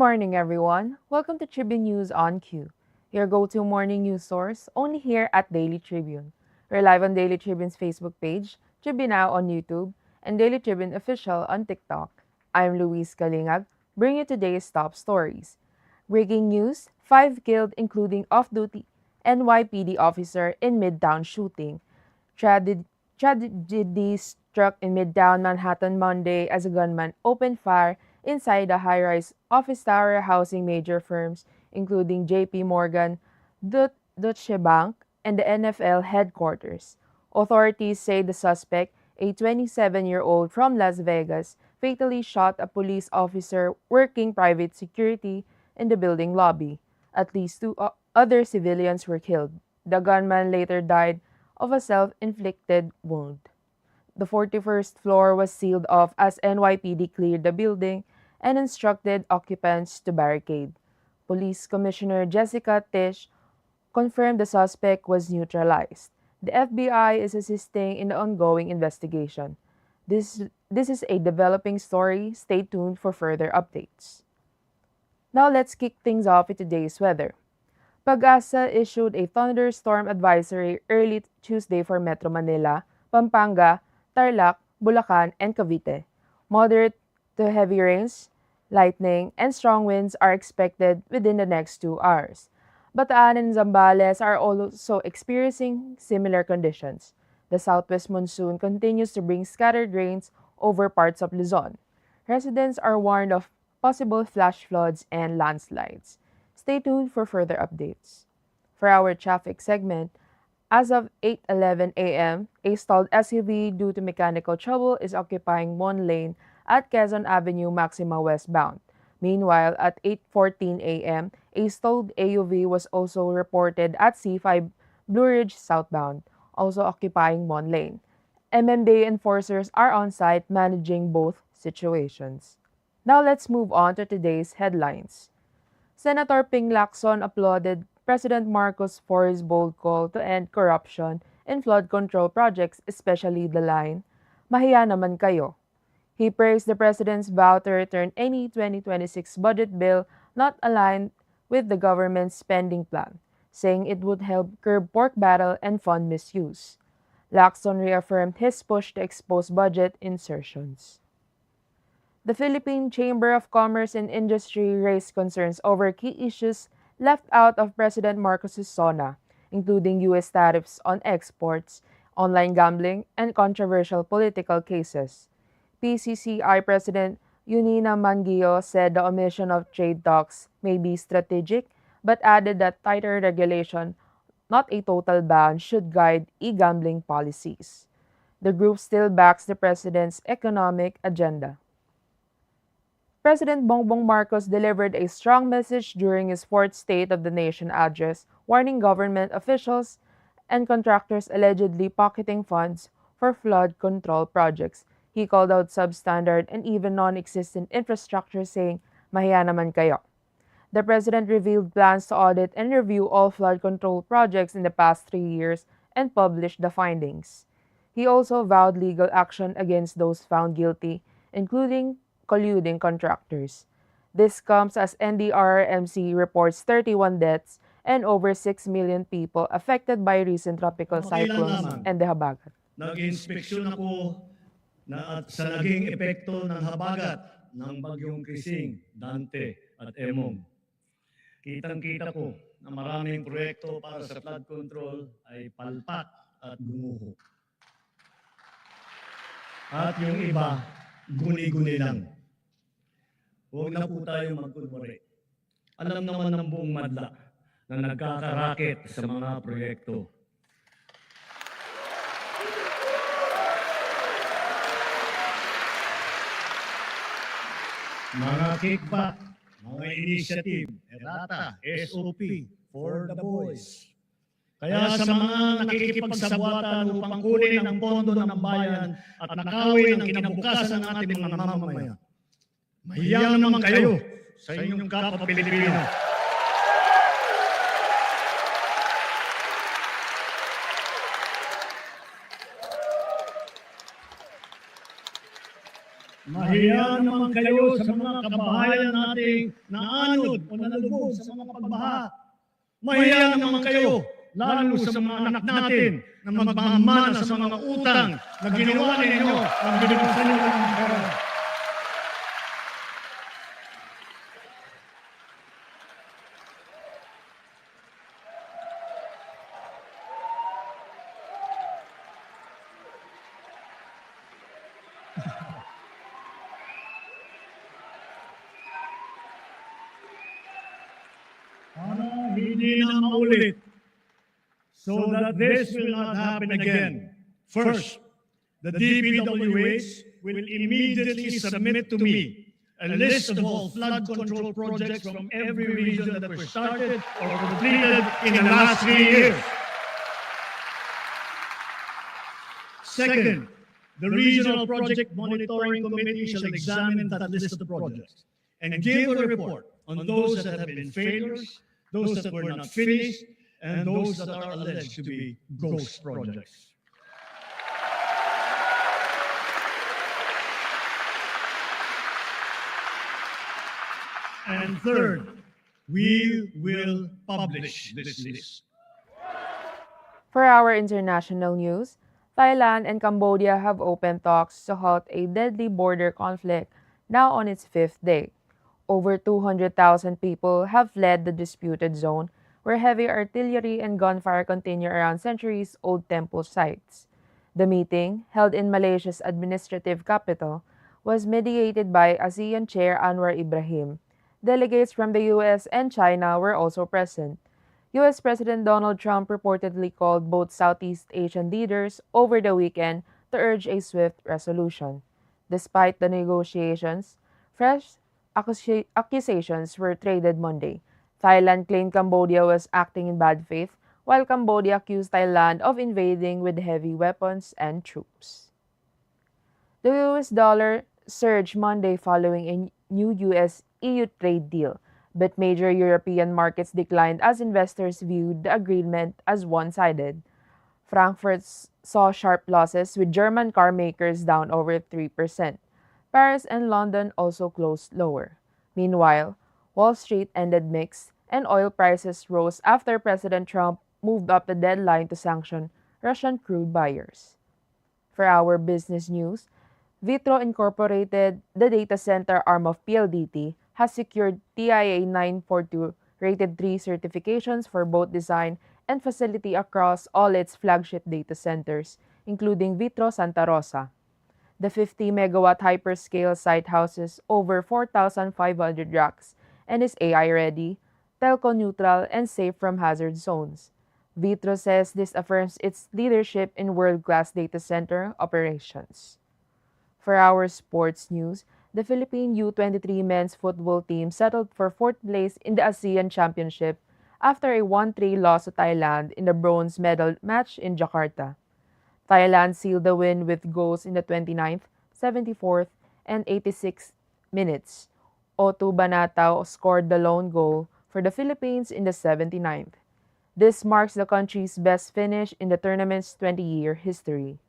morning, everyone. Welcome to Tribune News on Q, your go-to morning news source, only here at Daily Tribune. We're live on Daily Tribune's Facebook page, Tribune Now on YouTube, and Daily Tribune Official on TikTok. I'm Louisse Kalingag, bringing you today's top stories. Breaking news, 5 killed including off-duty NYPD officer in Midtown shooting. Tragedy struck in Midtown Manhattan Monday as a gunman opened fire inside a high-rise office tower housing major firms including JP Morgan, Deutsche Bank, and the NFL headquarters. Authorities say the suspect, a 27-year-old from Las Vegas, fatally shot a police officer working private security in the building lobby. At least two other civilians were killed. The gunman later died of a self-inflicted wound. The 41st floor was sealed off as NYPD cleared the building and instructed occupants to barricade. Police Commissioner Jessica Tisch confirmed the suspect was neutralized. The FBI is assisting in the ongoing investigation. This is a developing story. Stay tuned for further updates. Now let's kick things off with today's weather. Pag-asa issued a thunderstorm advisory early Tuesday for Metro Manila, Pampanga, Tarlac, Bulacan, and Cavite. Moderate to heavy rains, lightning, and strong winds are expected within the next 2 hours. Bataan and Zambales are also experiencing similar conditions. The southwest monsoon continues to bring scattered rains over parts of Luzon. Residents are warned of possible flash floods and landslides. Stay tuned for further updates. For our traffic segment, as of 8:11 a.m., a stalled SUV due to mechanical trouble is occupying one lane at Quezon Avenue Maxima westbound. Meanwhile, at 8:14 a.m., a stalled AUV was also reported at C5 Blue Ridge southbound, also occupying one lane. MMDA enforcers are on site managing both situations. Now let's move on to today's headlines. Senator Ping Lacson applauded President Marcos for his bold call to end corruption in flood control projects, especially the line, "Mahiya naman kayo." He praised the president's vow to return any 2026 budget bill not aligned with the government's spending plan, saying it would help curb pork barrel and fund misuse. Lacson reaffirmed his push to expose budget insertions. The Philippine Chamber of Commerce and Industry raised concerns over key issues left out of President Marcos's SONA, including U.S. tariffs on exports, online gambling, and controversial political cases. PCCI President Yunina Mangio said the omission of trade talks may be strategic, but added that tighter regulation, not a total ban, should guide e-gambling policies. The group still backs the president's economic agenda. President Bongbong Marcos delivered a strong message during his fourth State of the Nation address, warning government officials and contractors allegedly pocketing funds for flood control projects. He called out substandard and even non-existent infrastructure, saying, "Mahiya naman kayo." The president revealed plans to audit and review all flood control projects in the past 3 years and published the findings. He also vowed legal action against those found guilty, including colluding contractors. This comes as NDRRMC reports 31 deaths and over 6 million people affected by recent tropical cyclones and the habagat. Nag-inspeksyon ako at sa naging epekto ng habagat ng bagyong Krising, Dante at Emong. Kitang-kita ko na maraming proyekto para sa flood control ay palpak at gumuho. At yung iba, guni-guni lang. Huwag na po tayo magkunwari. Alam naman ng buong madla na nagkakaraket sa mga proyekto. Mga kickback, mga initiative, errata, SOP, for the boys. Kaya sa mga nakikipagsabwatan upang kunin ang pondo ng bayan at nakawin ang kinabukasan ng ating mga mamamayan, mahiya naman kayo sa inyong kapwa Pilipino. Mahiya naman kayo sa mga kabahayan nating naanod o nalubog sa mga pagbaha. Mahiya naman kayo, lalo sa mga anak natin na magmamana sa mga utang na ginawa ninyo ng binibigyan nyo ng pera. Para hindi na maulit, so that this will not happen again. First, the DPWH will immediately submit to me a list of all flood control projects from every region that were started or completed in the last 3 years. Second, the Regional Project Monitoring Committee shall examine that list of projects and give a report on those that have been failures, those that were not finished, and those that are alleged to be ghost projects. And third, we will publish this list. For our international news, Thailand and Cambodia have opened talks to halt a deadly border conflict now on its fifth day. Over 200,000 people have fled the disputed zone, where heavy artillery and gunfire continue around centuries-old temple sites. The meeting, held in Malaysia's administrative capital, was mediated by ASEAN Chair Anwar Ibrahim. Delegates from the US and China were also present. US President Donald Trump reportedly called both Southeast Asian leaders over the weekend to urge a swift resolution. Despite the negotiations, fresh accusations were traded Monday. Thailand claimed Cambodia was acting in bad faith, while Cambodia accused Thailand of invading with heavy weapons and troops. The US dollar surged Monday following a new US EU trade deal, but major European markets declined as investors viewed the agreement as one sided. Frankfurt saw sharp losses, with German car makers down over 3%. Paris and London also closed lower. Meanwhile, Wall Street ended mixed, and oil prices rose after President Trump moved up the deadline to sanction Russian crude buyers. For our business news, Vitro Incorporated, the data center arm of PLDT, has secured TIA 942 rated 3 certifications for both design and facility across all its flagship data centers, including Vitro Santa Rosa. The 50-megawatt hyperscale site houses over 4,500 racks and is AI-ready, telco-neutral, and safe from hazard zones. Vitro says this affirms its leadership in world-class data center operations. For our sports news, the Philippine U23 men's football team settled for fourth place in the ASEAN Championship after a 1-3 loss to Thailand in the bronze medal match in Jakarta. Thailand sealed the win with goals in the 29th, 74th, and 86th minutes. Otu Banatao scored the lone goal for the Philippines in the 79th. This marks the country's best finish in the tournament's 20-year history.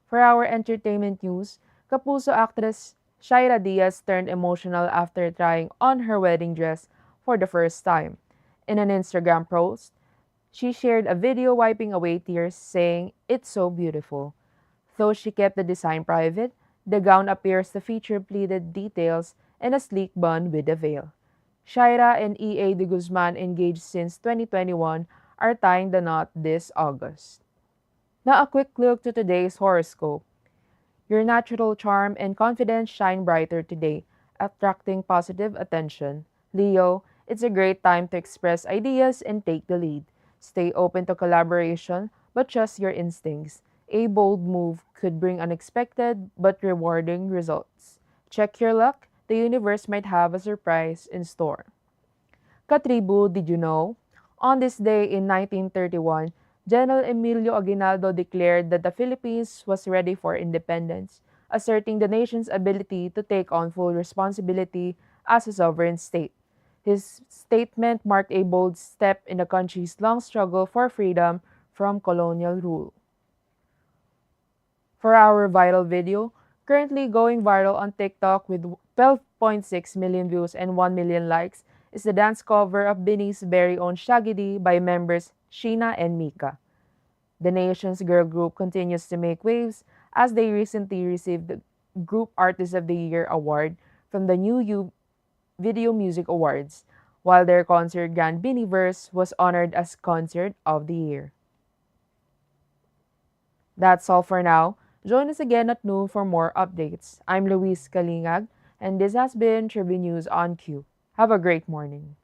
For our entertainment news, Kapuso actress Shaira Diaz turned emotional after trying on her wedding dress for the first time. In an Instagram post, she shared a video wiping away tears, saying, "It's so beautiful." Though she kept the design private, the gown appears to feature pleated details and a sleek bun with a veil. Shaira and E.A. de Guzman, engaged since 2021, are tying the knot this August. Now a quick look to today's horoscope. Your natural charm and confidence shine brighter today, attracting positive attention. Leo, it's a great time to express ideas and take the lead. Stay open to collaboration, but trust your instincts. A bold move could bring unexpected but rewarding results. Check your luck. The universe might have a surprise in store. Katribu, did you know? On this day in 1931, General Emilio Aguinaldo declared that the Philippines was ready for independence, asserting the nation's ability to take on full responsibility as a sovereign state. His statement marked a bold step in the country's long struggle for freedom from colonial rule. For our viral video, Currently going viral on TikTok with 12.6 million views and 1 million likes is the dance cover of Benin's very own Shaggy by members Sheena and Mika. The nation's girl group continues to make waves as they recently received the Group Artist of the Year award from the New You Video Music Awards, while their concert Grand Biniverse was honored as Concert of the Year. That's all for now. Join us again at noon for more updates. I'm Louise Kalingag, and this has been Tribune News on Q. Have a great morning.